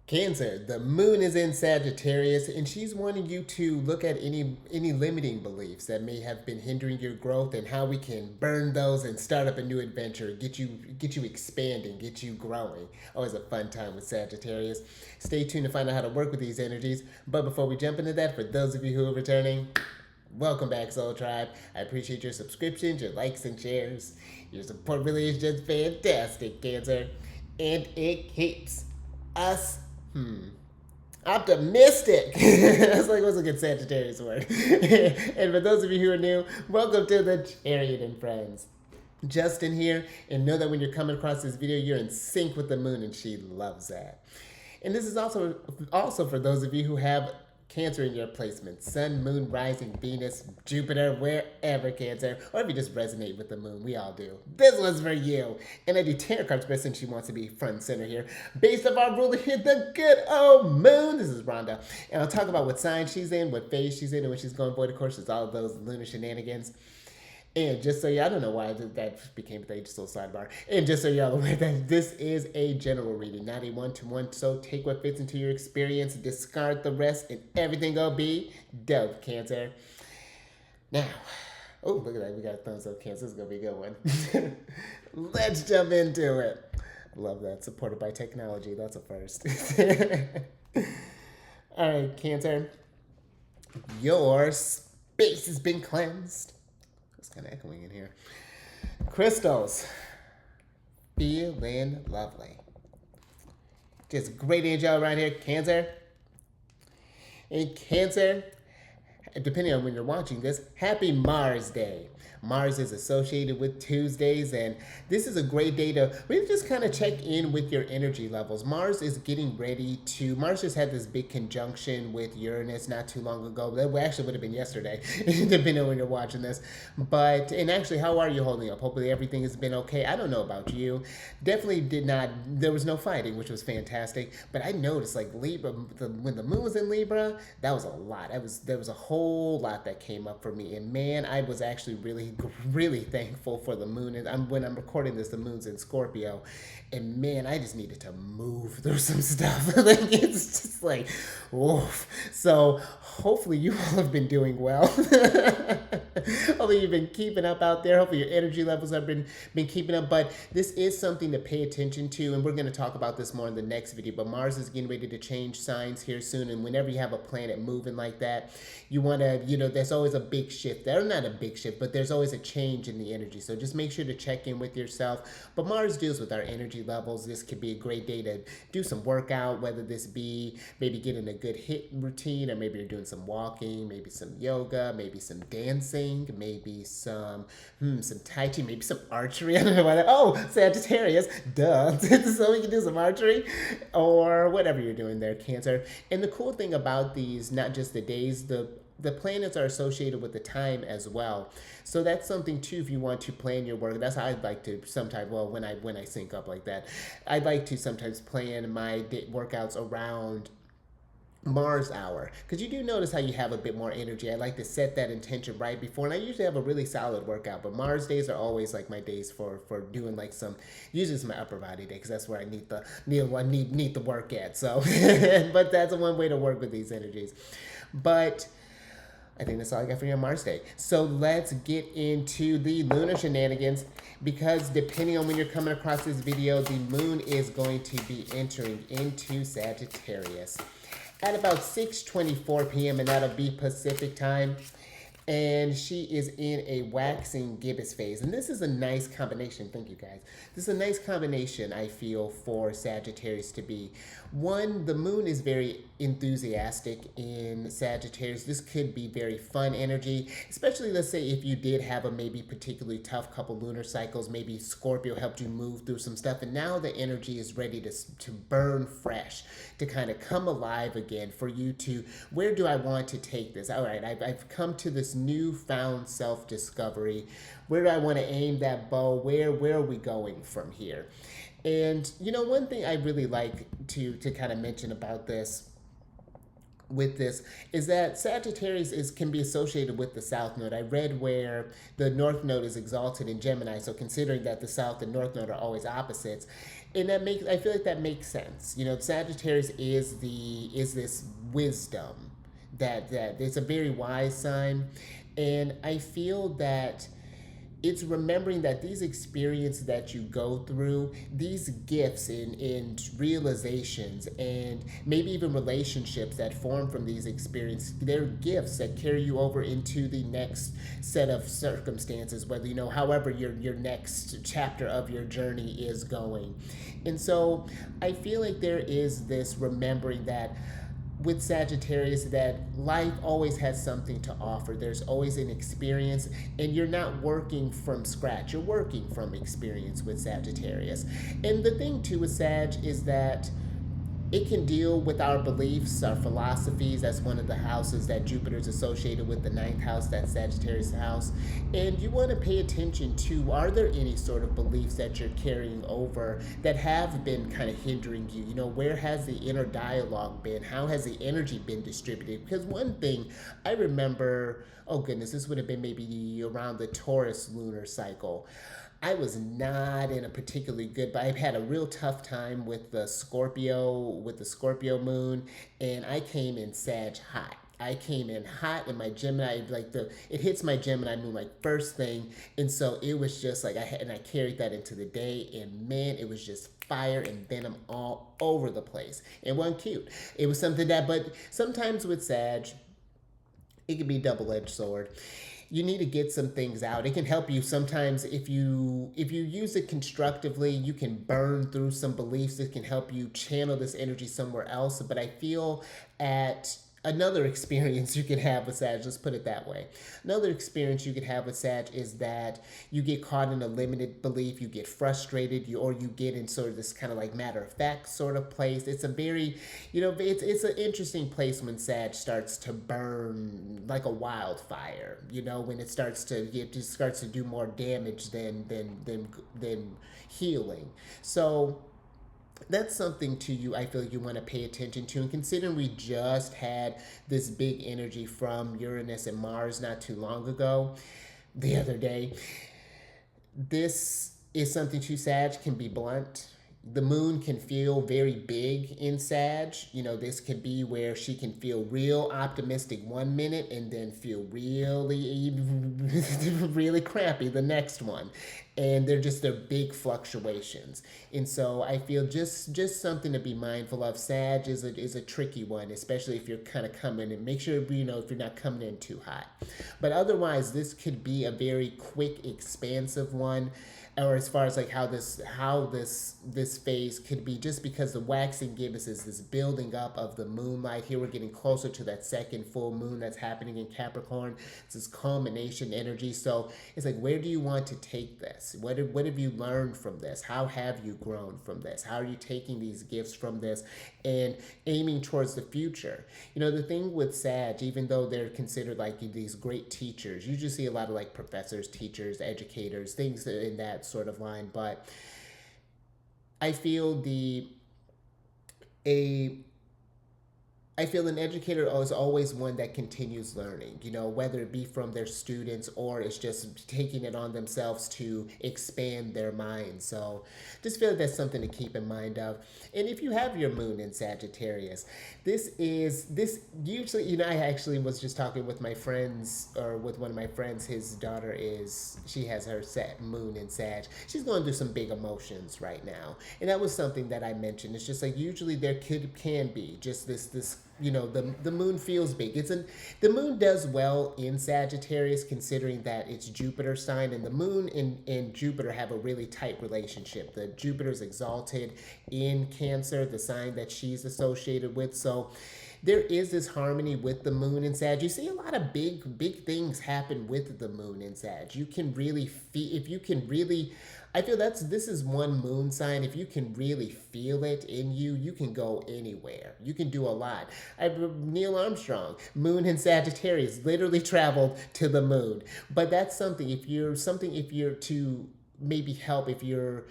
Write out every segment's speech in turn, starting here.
Cancer, the moon is in Sagittarius, and she's wanting you to look at any limiting beliefs that may have been hindering your growth and how we can burn those and start up a new adventure, get you expanding, get you growing. Always a fun time with Sagittarius. Stay tuned to find out how to work with these energies. But before we jump into that, for those of you who are returning, welcome back, Soul Tribe. I appreciate your subscriptions, your likes, and shares. Your support really is just fantastic, Cancer. And it keeps us optimistic. That's like what's a good Sagittarius word. And for those of you who are new, welcome to the Chariot Friends. Justin here, and know that when you're coming across this video, you're in sync with the moon, and she loves that. And this is also for those of you who have Cancer in your placement: Sun, Moon, Rising, Venus, Jupiter, wherever, Cancer. Or if you just resonate with the moon, we all do. This one's for you. And I do tarot cards, but since she wants to be front and center here, based off our ruler here, the good old moon. This is Rhonda. And I'll talk about what sign she's in, what phase she's in, and when she's going void. Of course, it's all of those lunar shenanigans. And just so I don't know why that became a just little sidebar. And just so y'all aware that this is a general reading, not a one-to-one. So take what fits into your experience, discard the rest, and everything gonna be dope, Cancer. Now, oh, look at that. We got a thumbs up, Cancer. This is gonna be a good one. Let's jump into it. Love that. Supported by technology. That's a first. All right, Cancer. Your space has been cleansed. Kind of echoing in here. Crystals, feeling lovely. Just great energy around here, Cancer. And Cancer, depending on when you're watching this, happy Mars Day. Mars is associated with Tuesdays, and this is a great day to really just kind of check in with your energy levels. Mars is getting ready to, Mars just had this big conjunction with Uranus not too long ago. That actually would have been yesterday, depending on when you're watching this. But, and actually, how are you holding up? Hopefully everything has been okay. I don't know about you. Definitely did not, there was no fighting, which was fantastic. But I noticed, like, Libra, when the moon was in Libra, that was a lot. There was a whole lot that came up for me. And man, I was actually really thankful for the moon. And when I'm recording this, the moon's in Scorpio, and man, I just needed to move through some stuff. Like, it's just like, oof. So hopefully you all have been doing well. Hopefully you've been keeping up out there. Hopefully your energy levels have been keeping up. But this is something to pay attention to, and we're going to talk about this more in the next video. But Mars is getting ready to change signs here soon, and whenever you have a planet moving like that, you want to, there's always a big shift. There's not a big shift, but there's always a change in the energy. So just make sure to check in with yourself. But Mars deals with our energy levels. This could be a great day to do some workout, whether this be maybe getting a good HIIT routine, or maybe you're doing some walking, maybe some yoga, maybe some dancing, maybe some Tai Chi, maybe some archery. I don't know why that. Oh, Sagittarius, duh. So we can do some archery or whatever you're doing there, Cancer. And the cool thing about these, not just the days, the planets are associated with the time as well. So that's something too, if you want to plan your work. That's how I'd like to sometimes, well, when I sync up like that, I'd like to sometimes plan my workouts around Mars hour, because you do notice how you have a bit more energy. I like to set that intention right before, and I usually have a really solid workout, but Mars days are always like my days for doing like some, usually it's my upper body day, because that's where I need the work at. So but that's one way to work with these energies. But I think that's all I got for you on Mars Day. So let's get into the lunar shenanigans, because depending on when you're coming across this video, the moon is going to be entering into Sagittarius at about 6:24 p.m. and that'll be Pacific time. And she is in a waxing gibbous phase. And this is a nice combination. Thank you, guys. This is a nice combination, I feel, for Sagittarius to be. One, the moon is very enthusiastic in Sagittarius. This could be very fun energy, especially, let's say, if you did have a maybe particularly tough couple lunar cycles. Maybe Scorpio helped you move through some stuff, and now the energy is ready to burn fresh, to kind of come alive again, for you to, where do I want to take this? All right, I've come to this newfound self-discovery. Where do I want to aim that bow? Where are we going from here? And one thing I really like to kind of mention about this, with this is that Sagittarius can be associated with the South Node. I read where the North Node is exalted in Gemini, so considering that the South and North Node are always opposites, and that makes I feel like that makes sense. Sagittarius is this wisdom that it's a very wise sign, and I feel that it's remembering that these experiences that you go through, these gifts and realizations, and maybe even relationships that form from these experiences, they're gifts that carry you over into the next set of circumstances, whether however your next chapter of your journey is going. And so I feel like there is this remembering that with Sagittarius, that life always has something to offer. There's always an experience, and you're not working from scratch. You're working from experience with Sagittarius. And the thing too with Sag is that it can deal with our beliefs, our philosophies. That's one of the houses that Jupiter is associated with, the ninth house, that Sagittarius house. And you want to pay attention to, are there any sort of beliefs that you're carrying over that have been kind of hindering you? Where has the inner dialogue been? How has the energy been distributed? Because one thing I remember, oh goodness, this would have been maybe around the Taurus lunar cycle. I was not in a particularly good, but I've had a real tough time with the Scorpio moon, and I came in Sag hot. I came in hot, and my Gemini, it hits my Gemini moon like first thing, and so it was just like I carried that into the day, and man, it was just fire and venom all over the place. It wasn't cute. It was something but sometimes with Sag, it can be double-edged sword. You need to get some things out. It can help you sometimes if you use it constructively. You can burn through some beliefs. It can help you channel this energy somewhere else. But I feel at another experience you could have with Sag, let's put it that way. Another experience you could have with Sag is that you get caught in a limited belief, you get frustrated, or you get in sort of this kind of like matter of fact sort of place. It's a very, it's an interesting place when Sag starts to burn like a wildfire, when it starts to do more damage than healing. So that's something I feel like you want to pay attention to. And considering we just had this big energy from Uranus and Mars not too long ago, the other day, this is something too. Sag can be blunt. The moon can feel very big in Sag. This could be where she can feel real optimistic one minute and then feel really, really crappy the next one. And they're big fluctuations. And so I feel just something to be mindful of. Sag is a tricky one, especially if you're kind of coming in. Make sure, if you're not coming in too hot. But otherwise, this could be a very quick, expansive one. Or as far as like how this phase could be, just because the waxing gibbous is this building up of the moonlight. Here we're getting closer to that second full moon that's happening in Capricorn. It's this culmination energy. So it's like, where do you want to take this? What have you learned from this? How have you grown from this? How are you taking these gifts from this and aiming towards the future? The thing with Sag, even though they're considered like these great teachers, you just see a lot of like professors, teachers, educators, things in that sort of line. But I feel I feel an educator is always one that continues learning, whether it be from their students or it's just taking it on themselves to expand their mind. So just feel like that's something to keep in mind of. And if you have your moon in Sagittarius, this usually, I actually was just talking with my friends, or with one of my friends, his daughter she has her moon in Sag. She's going through some big emotions right now. And that was something that I mentioned. It's just like usually there can be just this the moon feels big. The moon does well in Sagittarius, considering that it's Jupiter sign, and the moon and Jupiter have a really tight relationship. The Jupiter's exalted in Cancer, the sign that she's associated with. So there is this harmony with the moon in Sag. You see a lot of big things happen with the moon in Sag. You can really feel, if you can really, I feel this is one moon sign. If you can really feel it in you, you can go anywhere. You can do a lot. Neil Armstrong, moon in Sagittarius, literally traveled to the moon. But that's something, if you're to maybe help, if you're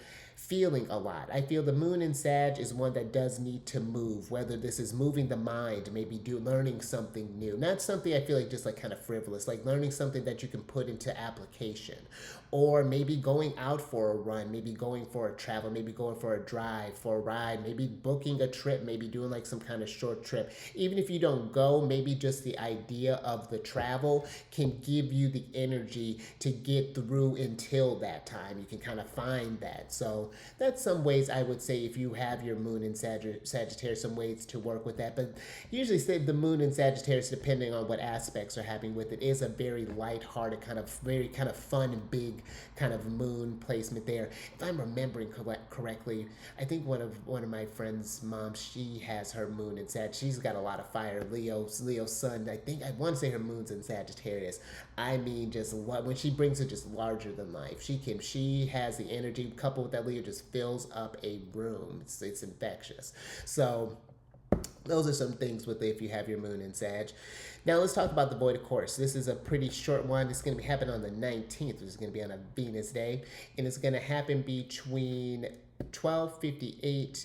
feeling a lot. I feel the moon in Sag is one that does need to move, whether this is moving the mind, maybe learning something new. Not something I feel like just like kind of frivolous, like learning something that you can put into application. Or maybe going out for a run, maybe going for a travel, maybe going for a drive, for a ride, maybe booking a trip, maybe doing like some kind of short trip. Even if you don't go, maybe just the idea of the travel can give you the energy to get through until that time. You can kind of find that. So that's some ways I would say if you have your moon in Sagittarius, some ways to work with that. But usually say the moon in Sagittarius, depending on what aspects are happening with it, is a very light-hearted, kind of very kind of fun and big kind of moon placement there. If I'm remembering correctly, I think one of my friend's moms, she has her moon in Sag. She's got a lot of fire. Leo sun. I want to say her moon's in Sagittarius. I mean, just when she brings it, just larger than life. She has the energy coupled with that. Leo just fills up a room. It's infectious. So those are some things with if you have your moon in Sag. Now let's talk about the void of course. This is a pretty short one. It's going to be happening on the 19th, which is going to be on a Venus day, and it's going to happen between 12:58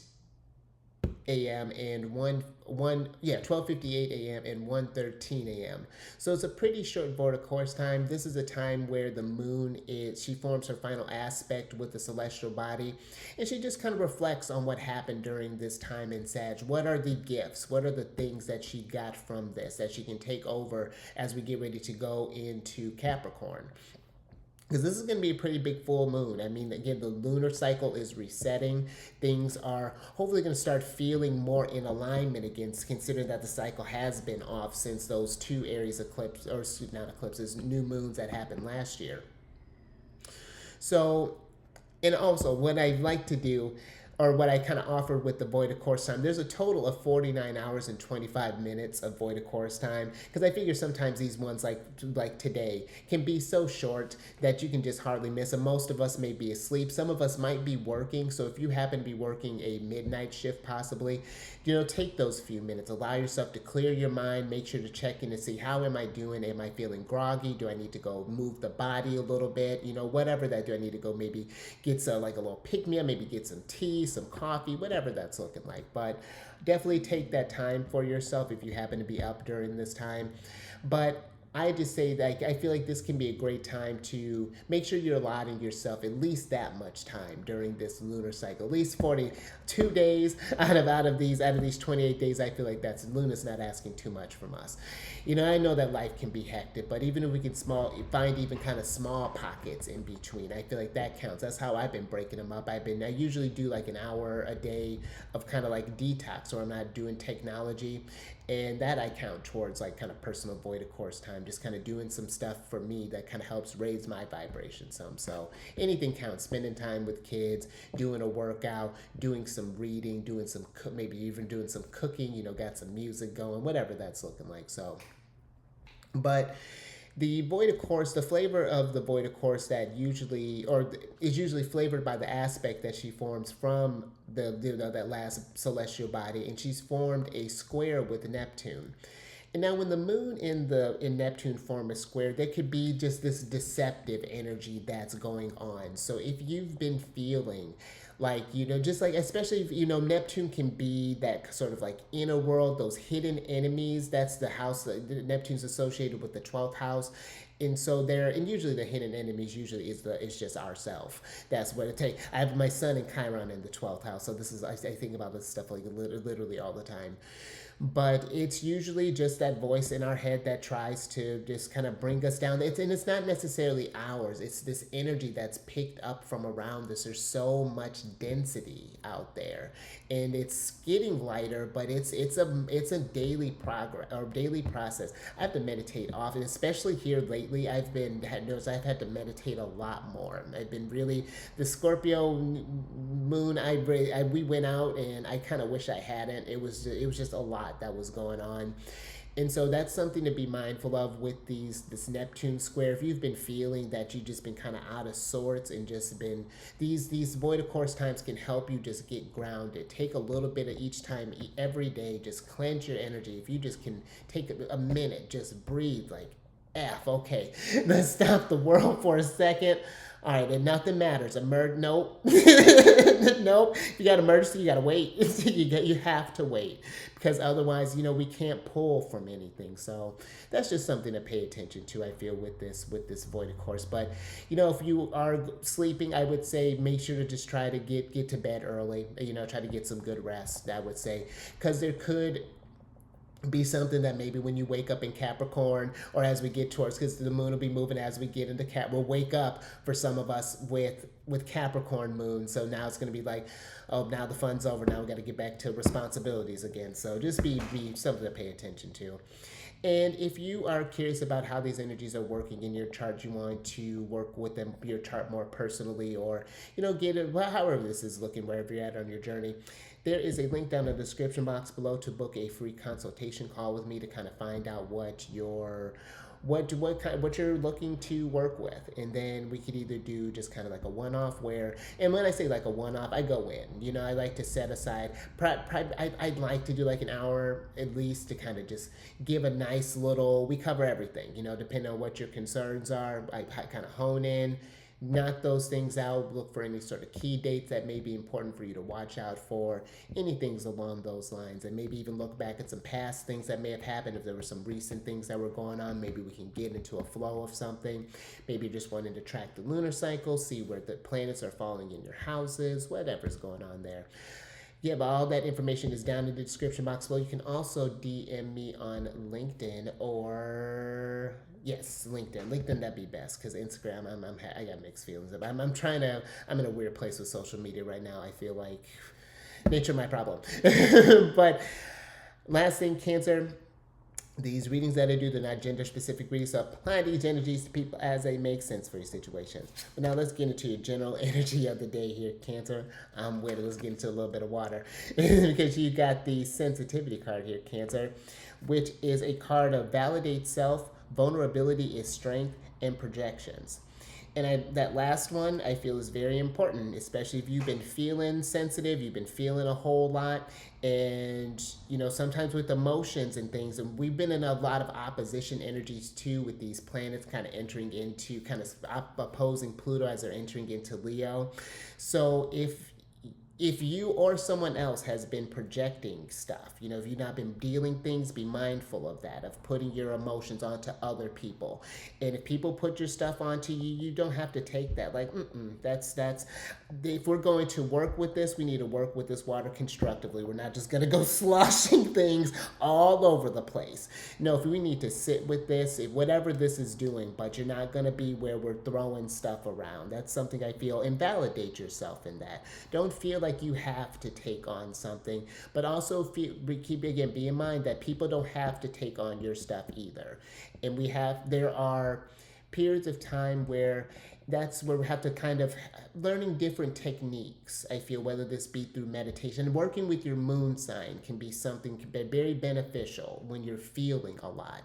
a.m. and 12:58 a.m. and 1:13 a.m. So it's a pretty short void of course time. This is a time where the moon she forms her final aspect with the celestial body, and she just kind of reflects on what happened during this time in Sag. What are the gifts? What are the things that she got from this that she can take over as we get ready to go into Capricorn? Because this is going to be a pretty big full moon. I mean, again, the lunar cycle is resetting. Things are hopefully going to start feeling more in alignment again, considering that the cycle has been off since those two Aries eclipses, or not eclipses, new moons that happened last year. So, and also what I like to do, or what I kind of offered with the void of course time, there's a total of 49 hours and 25 minutes of void of course time, because I figure sometimes these ones like today can be so short that you can just hardly miss them. Most of us may be asleep. Some of us might be working. So if you happen to be working a midnight shift possibly, take those few minutes. Allow yourself to clear your mind. Make sure to check in and see, how am I doing? Am I feeling groggy? Do I need to go move the body a little bit? Whatever that. Do I need to go maybe get like a little pick-me-up, maybe get some tea, some coffee, whatever that's looking like. But definitely take that time for yourself if you happen to be up during this time. But I just say that I feel like this can be a great time to make sure you're allotting yourself at least that much time during this lunar cycle. At least 42 days out of these 28 days. I feel like Luna's not asking too much from us. I know that life can be hectic, but even if we can find even kind of small pockets in between, I feel like that counts. That's how I've been breaking them up. I usually do like an hour a day of kind of like detox, or I'm not doing technology. And that I count towards like kind of personal void of course time, just kind of doing some stuff for me that kind of helps raise my vibration some. So anything counts. Spending time with kids, doing a workout, doing some reading, maybe even doing some cooking, got some music going, whatever that's looking like. So, but the void of course, the flavor of the void of course that is usually flavored by the aspect that she forms from that last celestial body, and she's formed a square with Neptune. And now when the moon in Neptune form a square, there could be just this deceptive energy that's going on. So if you've been feeling like, just like, especially if, Neptune can be that sort of like inner world, those hidden enemies. That's the house that Neptune's associated with, the 12th house. And so and usually the hidden enemies usually is just ourself. That's what it takes. I have my sun and Chiron in the 12th house. So I think about this stuff like literally all the time. But it's usually just that voice in our head that tries to just kind of bring us down. And it's not necessarily ours. It's this energy that's picked up from around us. There's so much density out there, and it's getting lighter. But it's a daily progress or daily process. I have to meditate often, especially here lately. I've had to meditate a lot more. I've been really the Scorpio moon. We went out, and I kind of wish I hadn't. It was just a lot that was going on. And so that's something to be mindful of with this Neptune square. If you've been feeling that you've just been kind of out of sorts and just been these void of course times can help you just get grounded. Take a little bit of each time every day, just cleanse your energy. If you just can take a minute, just breathe, like F. Okay, let's stop the world for a second. All right, then nothing matters. Nope. Nope. If you got emergency, you gotta wait. You have to wait because otherwise, we can't pull from anything. So that's just something to pay attention to. I feel with this void, of course. But if you are sleeping, I would say make sure to just try to get to bed early. Try to get some good rest. I would say because there could be something that maybe when you wake up in Capricorn or as we get towards, because the moon will be moving as we get into we'll wake up for some of us with Capricorn moon. So now it's going to be like, oh, now the fun's over. Now we got to get back to responsibilities again. So just be something to pay attention to. And if you are curious about how these energies are working in your chart, you want to work with them, your chart more personally, or get it however this is looking, wherever you're at on your journey. There is a link down in the description box below to book a free consultation call with me to kind of find out what you're looking to work with, and then we could either do just kind of like a one-off and when I say like a one-off, I go in, I like to set aside, I'd like to do like an hour at least to kind of just give a nice little, we cover everything, depending on what your concerns are. I kind of hone in, knock those things out, look for any sort of key dates that may be important for you to watch out for, anything along those lines, and maybe even look back at some past things that may have happened. If there were some recent things that were going on, maybe we can get into a flow of something. Maybe you're just wanting to track the lunar cycle, see where the planets are falling in your houses, whatever's going on there. Yeah, but all that information is down in the description box below. You can also DM me on LinkedIn or yes, LinkedIn. LinkedIn, that'd be best because Instagram, I got mixed feelings. I'm in a weird place with social media right now. I feel like nature my problem. But last thing, Cancer. These readings that I do, they're not gender-specific readings, so apply these energies to people as they make sense for your situation. But now let's get into your general energy of the day here, Cancer. Let's get into a little bit of water. Because you got the sensitivity card here, Cancer, which is a card of validate self, vulnerability is strength, and projections. And that last one I feel is very important, especially if you've been feeling sensitive, you've been feeling a whole lot, and sometimes with emotions and things, and we've been in a lot of opposition energies too with these planets kind of entering into, kind of opposing Pluto as they're entering into Leo. So if you or someone else has been projecting stuff, if you've not been dealing things, be mindful of that, of putting your emotions onto other people. And if people put your stuff onto you, you don't have to take that. Like, that's, if we're going to work with this, we need to work with this water constructively. We're not just going to go sloshing things all over the place. No, if we need to sit with this, whatever this is doing, but you're not going to be where we're throwing stuff around. That's something I feel, invalidate yourself in that. Don't feel like you have to take on something, but also be in mind that people don't have to take on your stuff either. And there are periods of time where that's where we have to kind of learning different techniques. I feel whether this be through meditation, working with your moon sign can be something very beneficial when you're feeling a lot.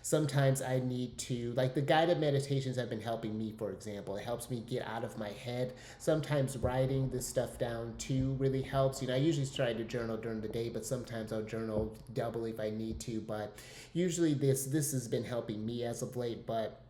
Sometimes I need to, like the guided meditations have been helping me, for example. It helps me get out of my head. Sometimes writing this stuff down too really helps. I usually try to journal during the day, but sometimes I'll journal double if I need to. But usually this has been helping me as of late, but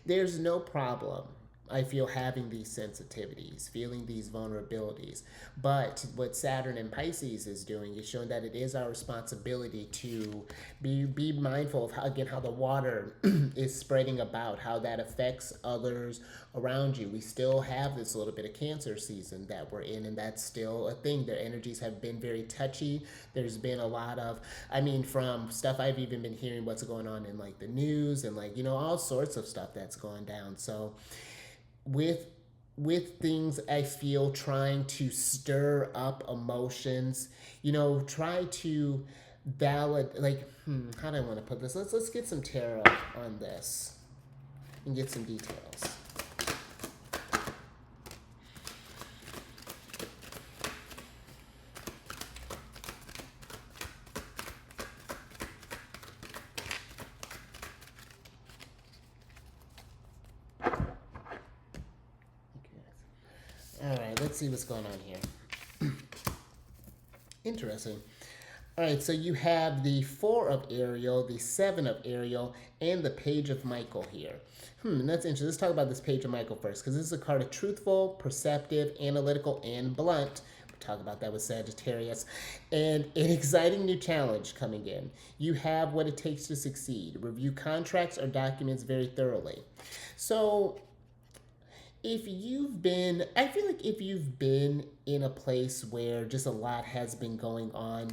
there's no problem, I feel, having these sensitivities, feeling these vulnerabilities. But what Saturn and Pisces is doing is showing that it is our responsibility to be mindful of how the water is spreading about, how that affects others around you. We still have this little bit of Cancer season that we're in, and that's still a thing. Their energies have been very touchy. There's been a lot of, from stuff I've even been hearing what's going on in like the news and all sorts of stuff that's going down. So with things, I feel, trying to stir up emotions, try to validate, how do I want to put this? Let's get some tarot on this and get some details. All right, let's see what's going on here. Interesting. All right, so you have the Four of Ariel, the Seven of Ariel, and the Page of Michael here. That's interesting. Let's talk about this Page of Michael first, because this is a card of truthful, perceptive, analytical, and blunt. We'll talk about that with Sagittarius. And an exciting new challenge coming in. You have what it takes to succeed. Review contracts or documents very thoroughly. So I feel like if you've been in a place where just a lot has been going on,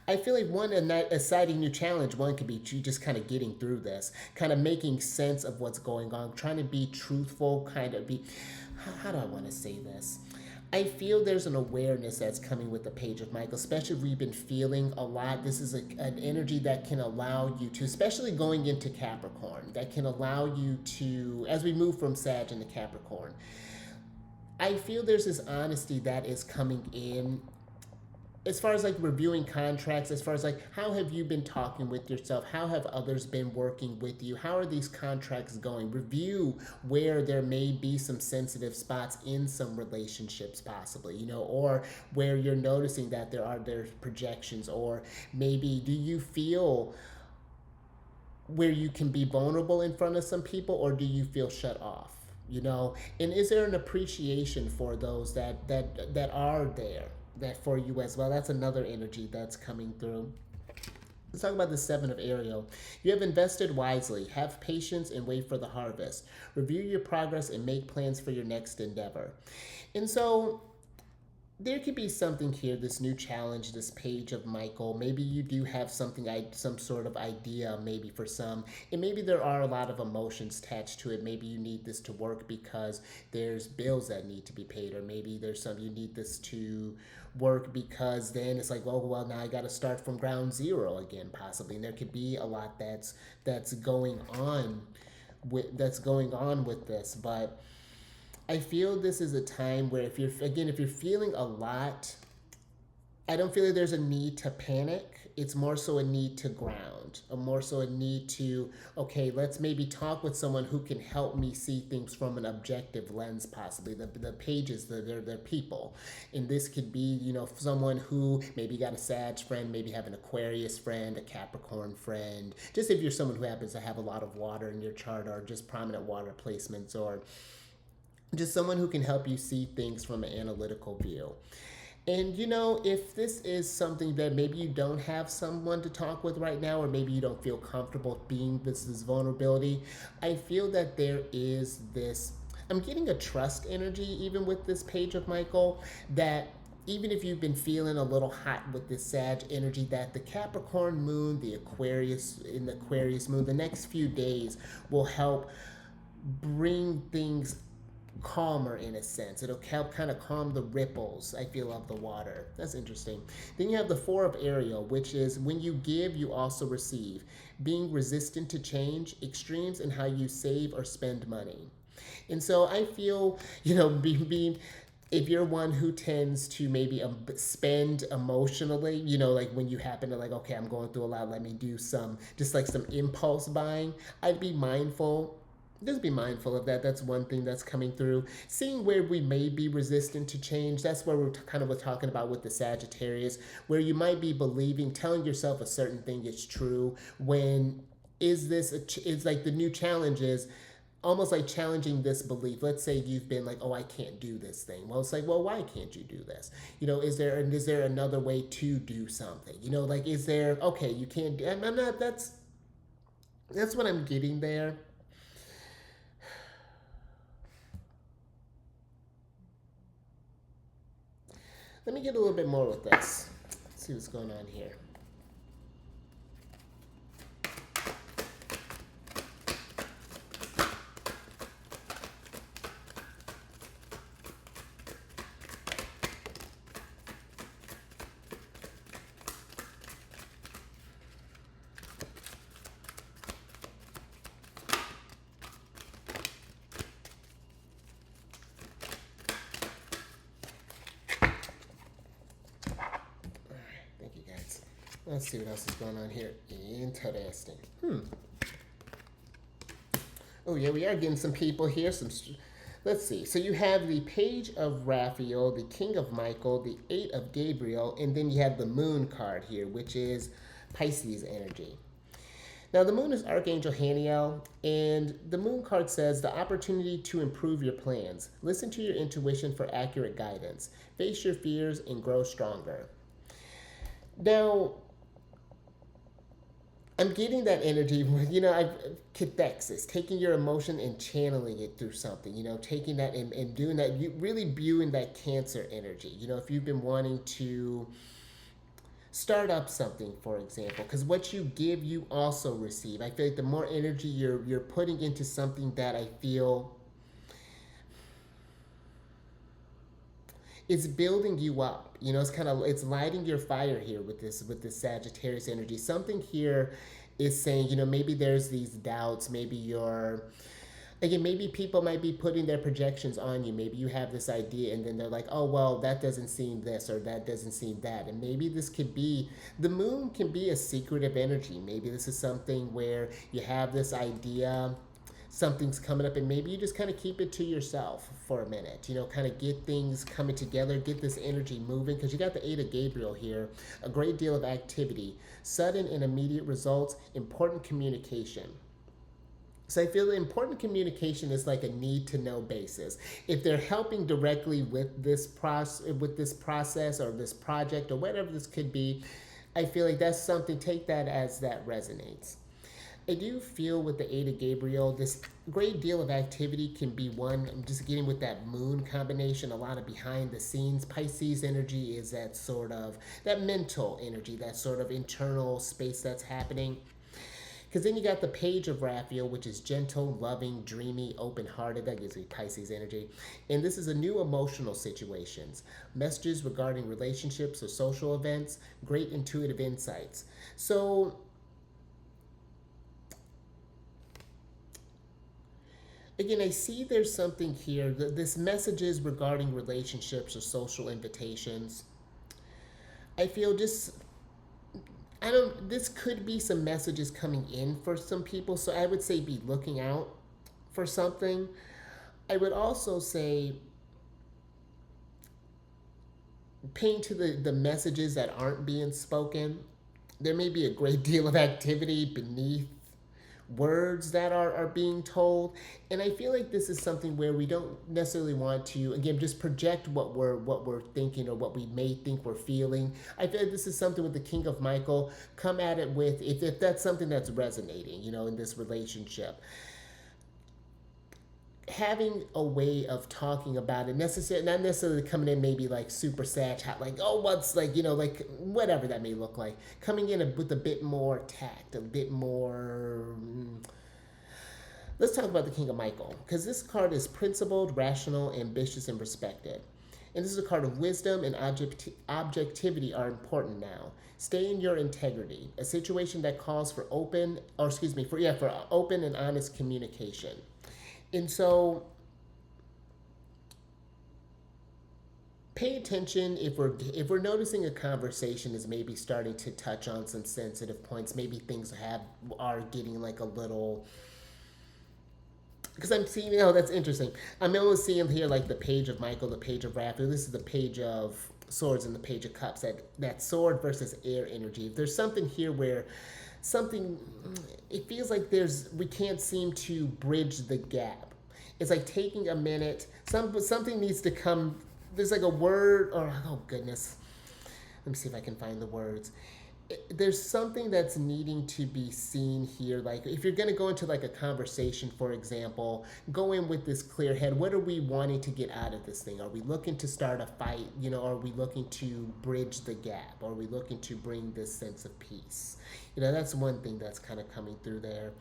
I feel like an exciting new challenge, one could be just kind of getting through this, kind of making sense of what's going on, trying to be truthful, kind of be, how do I want to say this? I feel there's an awareness that's coming with the Page of Michael, especially if we've been feeling a lot. This is an energy that can allow you to, especially going into Capricorn, that can allow you to, as we move from Sag into Capricorn, I feel there's this honesty that is coming in as far as like reviewing contracts, as far as like how have you been talking with yourself, how have others been working with you, how are these contracts going, review where there may be some sensitive spots in some relationships possibly, or where you're noticing that there's projections, or maybe do you feel where you can be vulnerable in front of some people, or do you feel shut off, and is there an appreciation for those that are there that for you as well? That's another energy that's coming through. Let's talk about the Seven of Ariel. You have invested wisely. Have patience and wait for the harvest. Review your progress and make plans for your next endeavor. And so there could be something here, this new challenge, this Page of Michael. Maybe you do have some sort of idea, maybe for some, and maybe there are a lot of emotions attached to it. Maybe you need this to work because there's bills that need to be paid, or maybe you need this to work because then it's like, well, now I got to start from ground zero again, possibly. And there could be a lot that's going on with this, but I feel this is a time where if you're feeling a lot, I don't feel like there's a need to panic. It's more so a need to ground, more so a need to, okay, let's maybe talk with someone who can help me see things from an objective lens, possibly. The pages, they're people. And this could be, someone who maybe got a Sag friend, maybe have an Aquarius friend, a Capricorn friend. Just if you're someone who happens to have a lot of water in your chart, or just prominent water placements, or just someone who can help you see things from an analytical view. And if this is something that maybe you don't have someone to talk with right now, or maybe you don't feel comfortable being this vulnerability, I feel that there is this, I'm getting a trust energy even with this Page of Michael, that even if you've been feeling a little hot with this Sag energy, that the Capricorn moon, the Aquarius moon, the next few days will help bring things calmer in a sense. It'll help kind of calm the ripples, I feel, of the water. That's interesting. Then you have the Four of Ariel, which is when you give, you also receive. Being resistant to change, extremes in how you save or spend money. And so I feel, if you're one who tends to maybe spend emotionally, like when you happen to okay, I'm going through a lot, let me do some impulse buying, I'd be mindful. Just be mindful of that. That's one thing that's coming through. Seeing where we may be resistant to change. That's where we're kind of talking about with the Sagittarius, where you might be telling yourself a certain thing is true. When it's like the new challenge is almost like challenging this belief. Let's say you've been like, oh, I can't do this thing. Well, it's like, well, why can't you do this? Is there another way to do something? Is there, okay, you can't, I'm not, that's what I'm getting there. Let me get a little bit more with this. Let's see what's going on here. Let's see what else is going on here. Interesting. Oh yeah, we are getting some people here. Let's see. So you have the Page of Raphael, the King of Michael, the Eight of Gabriel, and then you have the Moon card here, which is Pisces energy. Now, the moon is Archangel Haniel, and the moon card says the opportunity to improve your plans. Listen to your intuition for accurate guidance. Face your fears and grow stronger. Now, I'm getting that energy where, cathexis, taking your emotion and channeling it through something, taking that and doing that, you really viewing that Cancer energy. If you've been wanting to start up something, for example, because what you give, you also receive. I feel like the more energy you're putting into something, that I feel it's building you up. It's lighting your fire here with this Sagittarius energy. Something here is saying, maybe there's these doubts, maybe maybe people might be putting their projections on you. Maybe you have this idea and then they're like, oh, well, that doesn't seem this or that doesn't seem that. And maybe this could be, the moon can be a secretive energy. Maybe this is something where you have this idea, something's coming up, and maybe you just kind of keep it to yourself for a minute, kind of get things coming together, get this energy moving, because you got the Eight of Gabriel here, a great deal of activity, sudden and immediate results, important communication. So I feel the important communication is like a need to know basis. If they're helping directly with this process or this project or whatever this could be, I feel like that's something, take that as that resonates. I do feel with the Eight of Gabriel, this great deal of activity can be one. I'm just getting with that moon combination, a lot of behind the scenes. Pisces energy is that sort of, that mental energy, that sort of internal space that's happening. Because then you got the Page of Raphael, which is gentle, loving, dreamy, open-hearted. That gives me Pisces energy. And this is a new emotional situations. Messages regarding relationships or social events. Great intuitive insights. So, again, I see there's something here. This messages regarding relationships or social invitations. I feel just, this could be some messages coming in for some people, so I would say be looking out for something. I would also say paying to the messages that aren't being spoken. There may be a great deal of activity beneath words that are being told, and I feel like this is something where we don't necessarily want to, again, just project what we're thinking or what we may think we're feeling. I feel like this is something with the King of Michael. Come at it with, if that's something that's resonating, in this relationship, having a way of talking about it, not necessarily coming in maybe like super sad, like, oh, what's like, like whatever that may look like, coming in with a bit more tact, a bit more. Let's talk about the King of Michael, because this card is principled, rational, ambitious, and respected. And this is a card of wisdom, and objectivity are important now. Stay in your integrity, a situation that calls for open and honest communication. And so pay attention if we're noticing a conversation is maybe starting to touch on some sensitive points. Maybe things are getting like a little, because I'm seeing, that's interesting. I'm always seeing here like the Page of Michael, the Page of Raphael. This is the Page of Swords and the Page of Cups. That sword versus air energy. If there's something here where it feels like we can't seem to bridge the gap. It's like taking a minute. Something needs to come. There's like a word, or oh goodness, let me see if I can find the words. There's something that's needing to be seen here. Like if you're going to go into like a conversation, for example, go in with this clear head. What are we wanting to get out of this thing? Are we looking to start a fight? Are we looking to bridge the gap? Are we looking to bring this sense of peace? That's one thing that's kind of coming through there.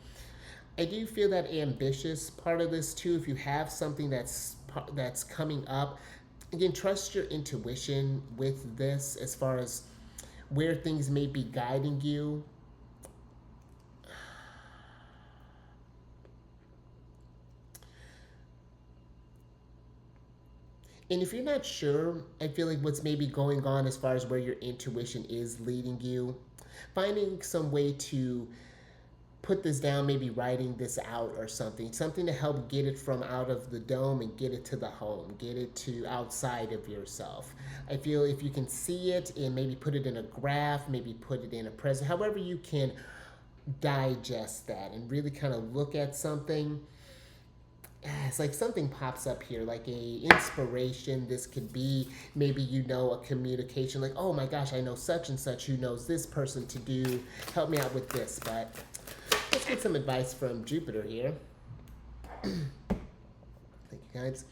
I do feel that ambitious part of this too. If you have something that's coming up, again, trust your intuition with this as far as where things may be guiding you. And if you're not sure, I feel like what's maybe going on as far as where your intuition is leading you, finding some way to put this down, maybe writing this out or something to help get it from out of the dome and get it to the home, get it to outside of yourself. I feel if you can see it and maybe put it in a graph, maybe put it in a present, however you can digest that and really kind of look at something. It's like something pops up here, like a inspiration. This could be maybe, you know, a communication, like, oh my gosh, I know such and such who knows this person to do, help me out with this. But let's get some advice from Jupiter here. Thank you, guys.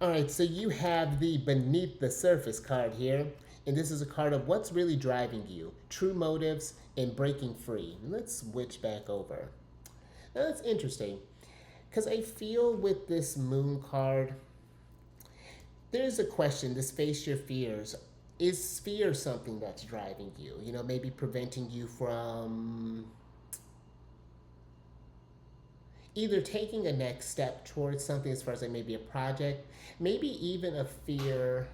All right, so you have the Beneath the Surface card here, and this is a card of what's really driving you, true motives, and breaking free. Let's switch back over. Now, that's interesting, because I feel with this Moon card, there's a question, this face your fears. Is fear something that's driving you? You know, maybe preventing you from either taking a next step towards something as far as like maybe a project, maybe even a fear.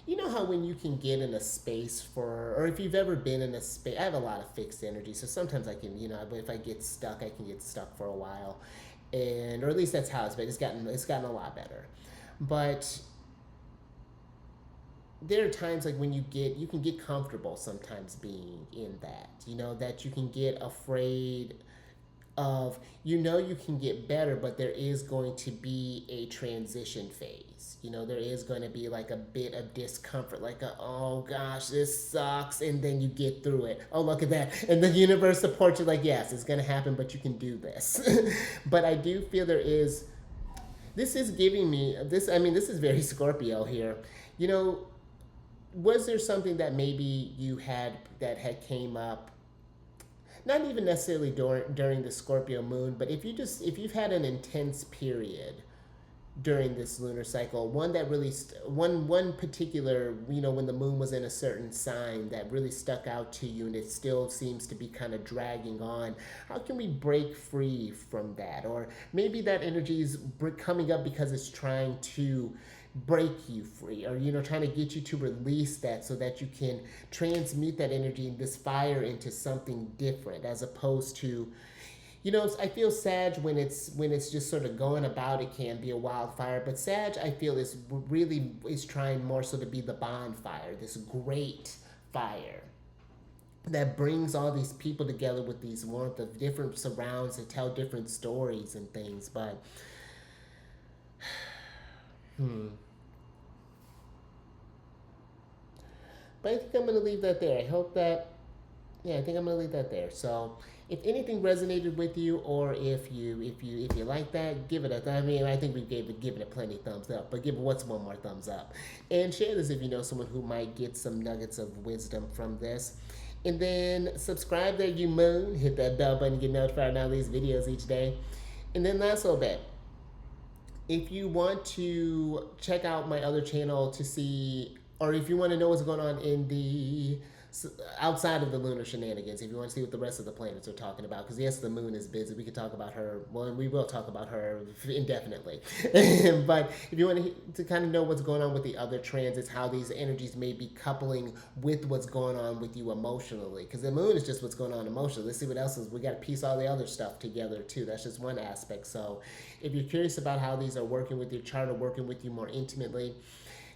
You know how when you can get in a space for, or if you've ever been in a space, I have a lot of fixed energy, so sometimes I can, you know, but if I get stuck, I can get stuck for a while. And, or at least that's how it's been. It's gotten a lot better. But there are times like when you can get comfortable sometimes being in that, you know, that you can get afraid of, you know, you can get better, but there is going to be a transition phase. You know, there is going to be like a bit of discomfort, like oh gosh, this sucks, and then you get through it. Oh, look at that. And the universe supports you, like, yes, it's going to happen, but you can do this. But I do feel this is giving me this, I mean, this is very Scorpio here. You know, was there something that maybe you had that had came up, not even necessarily during the Scorpio moon, but if you've had an intense period during this lunar cycle, one that really one particular, you know, when the moon was in a certain sign that really stuck out to you, and it still seems to be kind of dragging on, how can we break free from that? Or maybe that energy is coming up because it's trying to break you free, or, you know, trying to get you to release that so that you can transmute that energy and this fire into something different, as opposed to, you know, I feel Sag, when it's just sort of going about, it can be a wildfire, but Sag, I feel, is trying more so to be the bonfire, this great fire that brings all these people together with these warmth of different surrounds to tell different stories and things. But But I think I'm going to leave that there. I hope that, yeah, I think I'm going to leave that there. So if anything resonated with you, or if you like that, give it a, I mean, I think we've given it plenty of thumbs up, but give it what's one more thumbs up. And share this if you know someone who might get some nuggets of wisdom from this. And then subscribe there, you moon. Hit that bell button to get notified on all these videos each day. And then last little bit, if you want to check out my other channel to see, or if you want to know what's going on in the outside of the lunar shenanigans, if you want to see what the rest of the planets are talking about, because yes, the moon is busy. We could talk about her, well, and we will talk about her indefinitely. But if you want to kind of know what's going on with the other transits, how these energies may be coupling with what's going on with you emotionally, because the moon is just what's going on emotionally. Let's see what else is. We got to piece all the other stuff together too. That's just one aspect. So if you're curious about how these are working with your chart or working with you more intimately,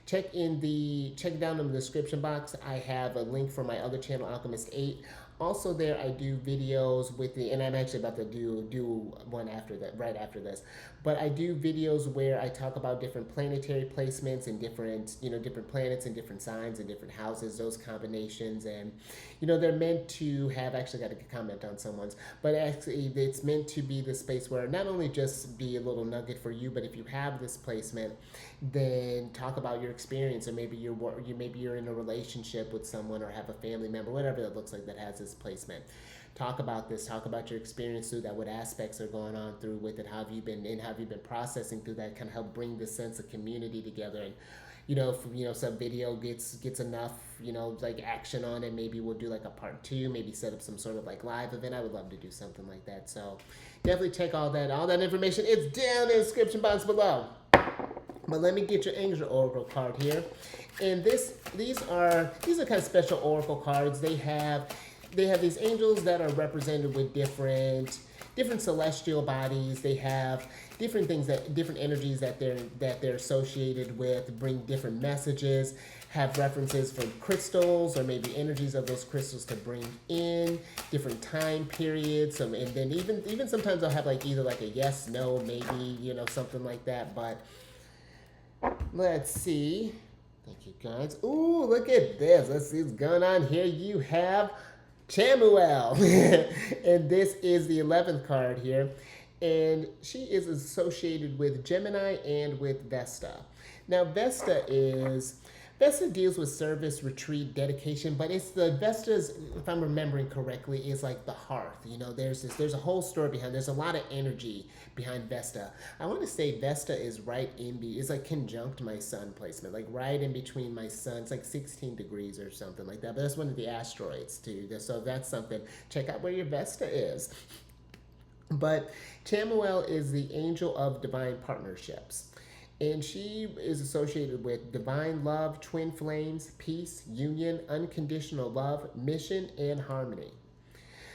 check down in the description box. I have a link for my other channel, Alchemist 8. Also there, I do videos with the, and I'm actually about to do one after that, right after this. But I do videos where I talk about different planetary placements and different, you know, different planets and different signs and different houses, those combinations. And, you know, they're meant to have, actually got a comment on someone's, but actually it's meant to be the space where not only just be a little nugget for you, but if you have this placement, then talk about your experience, or maybe you're in a relationship with someone, or have a family member, whatever that looks like that has this placement. Talk about this. Talk about your experience through that. What aspects are going on through with it? How have you been processing through that? Kind of help bring this sense of community together. And if some video gets enough, like action on it, maybe we'll do like a part 2. Maybe set up some sort of like live event. I would love to do something like that. So definitely check all that information. It's down in the description box below. But let me get your Angel Oracle card here. And these are kind of special Oracle cards. They have they have these angels that are represented with different celestial bodies. They have different things, that different energies that they're associated with, bring different messages, have references for crystals or maybe energies of those crystals to bring in different time periods. And then even sometimes I'll have like either like a yes, no, maybe, something like that. But let's see. Thank you guys. Ooh, look at this. Let's see what's going on here. You have Chamuel. And this is the 11th card here. And she is associated with Gemini and with Vesta. Now, Vesta deals with service, retreat, dedication, but it's the Vesta's, if I'm remembering correctly, is like the hearth. There's a whole story behind. There's a lot of energy behind Vesta. I want to say Vesta is right is like conjunct my sun placement, like right in between my sun. It's like 16 degrees or something like that. But that's one of the asteroids too. So that's something. Check out where your Vesta is. But Chamuel is the angel of divine partnerships. And she is associated with divine love, twin flames, peace, union, unconditional love, mission, and harmony.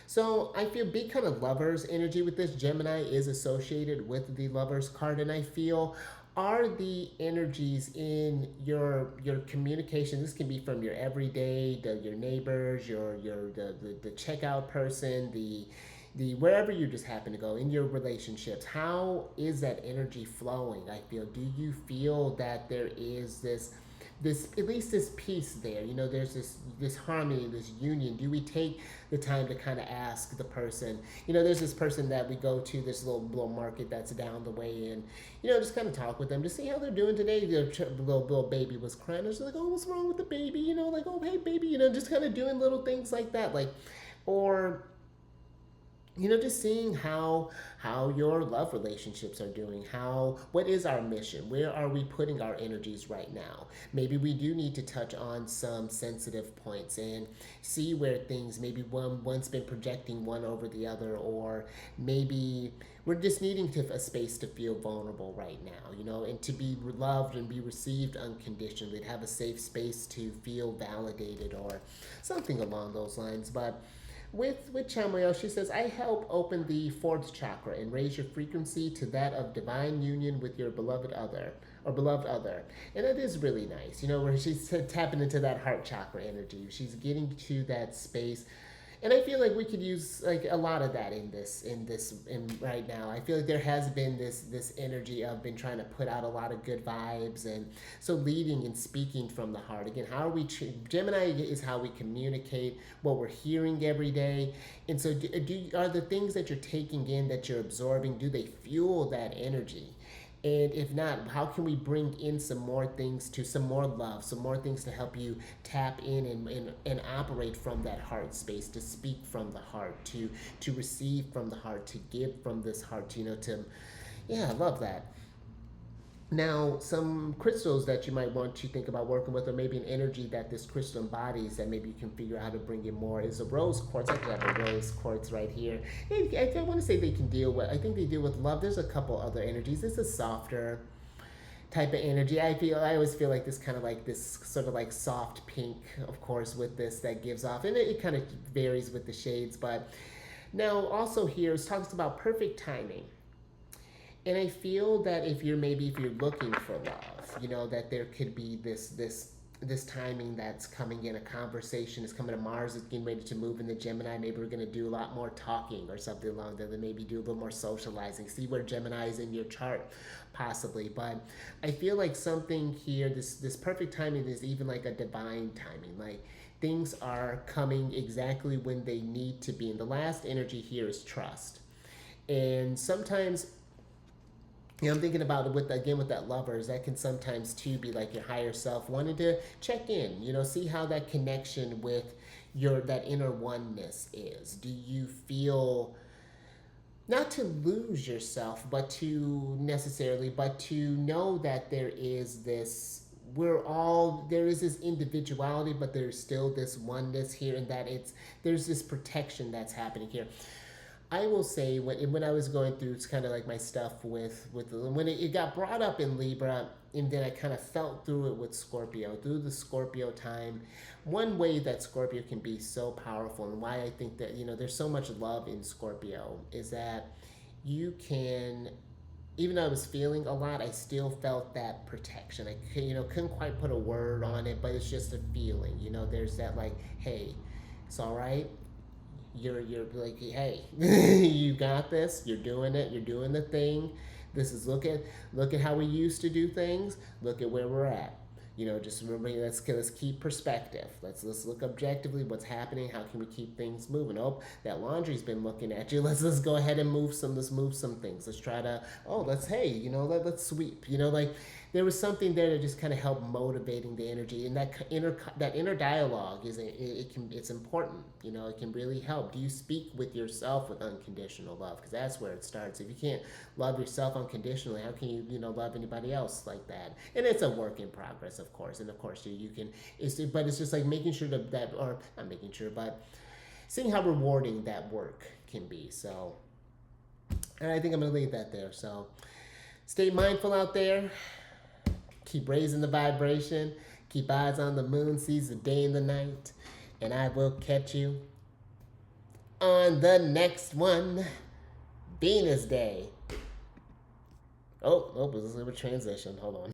So I feel big kind of lovers energy with this. Gemini is associated with the lovers card, and I feel are the energies in your communication. This can be from your everyday, your neighbors, the checkout person, the wherever you just happen to go in your relationships. How is that energy flowing? I feel, do you feel that there is this at least this peace there? There's this harmony, this union. Do we take the time to kind of ask the person? There's this person that we go to, this little market that's down the way, and just kind of talk with them to see how they're doing today. The little baby was crying. I was like, oh, what's wrong with the baby? Like, oh, hey baby, just kind of doing little things like that, or just seeing how your love relationships are doing. What is our mission? Where are we putting our energies right now? Maybe we do need to touch on some sensitive points and see where things, maybe one's been projecting one over the other, or maybe we're just needing a space to feel vulnerable right now, and to be loved and be received unconditionally, to have a safe space to feel validated or something along those lines. But with Chamuel, she says, I help open the 4th chakra and raise your frequency to that of divine union with your beloved other. And that is really nice, where she's tapping into that heart chakra energy. She's getting to that space. And I feel like we could use like a lot of that in right now. I feel like there has been this energy of been trying to put out a lot of good vibes, and so leading and speaking from the heart. Again, how are we? Gemini is how we communicate what we're hearing every day. And so, are the things that you're taking in, that you're absorbing, do they fuel that energy? And if not, how can we bring in some more things, to some more love, some more things to help you tap in and operate from that heart space, to speak from the heart, to receive from the heart, to give from this heart, I love that. Now, some crystals that you might want to think about working with, or maybe an energy that this crystal embodies that maybe you can figure out how to bring in more, is a rose quartz. I have a rose quartz right here. I want to say they can deal with, I think they deal with love. There's a couple other energies. This is softer type of energy. I always feel like this kind of like this sort of like soft pink, of course, with this that gives off, and it kind of varies with the shades. But now also here it talks about perfect timing. And I feel that if you're looking for love, that there could be this timing that's coming in. A conversation is coming to Mars. It's getting ready to move into Gemini. Maybe we're going to do a lot more talking or something along that. Maybe do a little more socializing. See where Gemini is in your chart, possibly. But I feel like something here, this perfect timing is even like a divine timing. Like things are coming exactly when they need to be. And the last energy here is trust. And sometimes, I'm thinking about it with that lovers, that can sometimes too be like your higher self wanting to check in, see how that connection with that inner oneness is. Do you feel, not to lose yourself, but to know that there is this individuality, but there's still this oneness here, and that there's this protection that's happening here. I will say when I was going through, it's kind of like my stuff with when it got brought up in Libra, and then I kind of felt through it with Scorpio, through the Scorpio time. One way that Scorpio can be so powerful, and why I think that there's so much love in Scorpio, is that you can, even though I was feeling a lot, I still felt that protection. I couldn't quite put a word on it, but it's just a feeling. There's that, like, hey, it's all right. You're like, hey, you got this. You're doing it. You're doing the thing. This is, look at how we used to do things. Look at where we're at. Just remember, let's keep perspective. Let's look objectively what's happening. How can we keep things moving? Oh, that laundry's been looking at you. Let's go ahead and let's move some things. Let's try to, let's sweep. Like, there was something there that just kind of helped motivating the energy, and that inner dialogue it's important. It can really help. Do you speak with yourself with unconditional love? Because that's where it starts. If you can't love yourself unconditionally, how can you love anybody else like that? And it's a work in progress, of course. And of course, you can. But it's just like making sure that, or not making sure, but seeing how rewarding that work can be. So, and I think I'm gonna leave that there. So, stay mindful out there. Keep raising the vibration. Keep eyes on the moon, sees the day and the night. And I will catch you on the next one, Venus Day. Oh, this is a transition. Hold on.